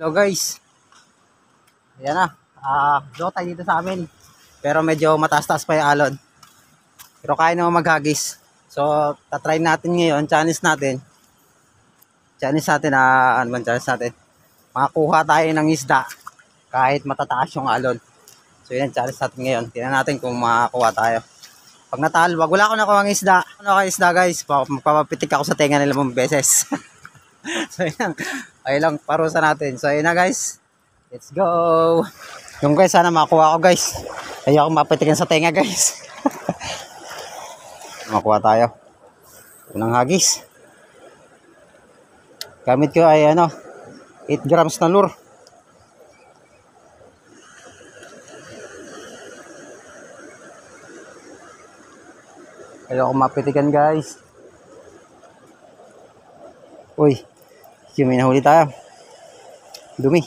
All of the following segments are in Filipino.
Hello guys. Ayan na. Low tide dito sa amin. Pero medyo mataas-taas pa yung alon. Pero kaya naman maghagis. So, tatry natin ngayon. Challenge natin. Ano bang challenge natin? Makakuha tayo ng isda. Kahit matataas yung alon. So, yun ang challenge natin ngayon. Tingnan natin kung makakuha tayo. Pag natalo, wag wala ako nakuha ng isda. Ano ka isda guys? Magpapapitik ako sa tenga nila mong beses. So, yun. Ayun lang, parusa natin. So, yun na guys. Let's go! Yung guys, sana makuha ko guys. Ayoko mapitikin sa tenga guys. Makuha tayo. Unang hagis. Gamit ko ay 8 grams na lure. Ayoko mapitikan guys. Uy, may nahuli tayo. Dumi.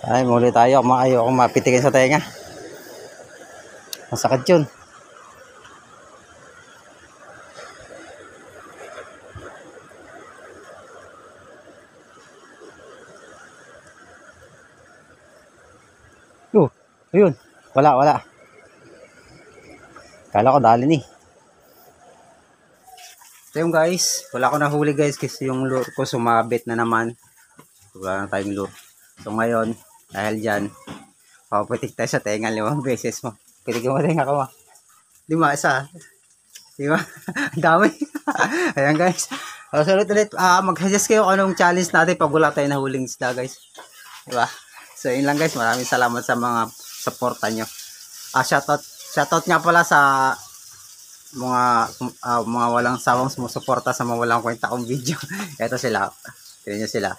Ay, muli tayo. Ayoko mapitikin sa tenga. Masakit yun. Ayun. Wala. Kala ko dali ni. So yung guys, wala ko nahuli guys kasi yung lure ko sumabit na naman. Wala na tayong lure. So ngayon, dahil dyan, papapitik tayo sa tenga 5 beses mo. Pitikin mo tenga ko 5, isa. Diba? Ang dami. Ayan guys. So ulit, mag-suggest kayo kung anong challenge natin pag wala tayo nahuling isda guys. Diba? So yun lang guys, maraming salamat sa mga supporta nyo. Shoutout nga pala sa mga walang sawang sumusuporta sa mga walang kwenta kong video. Ito sila. Tignan nyo sila.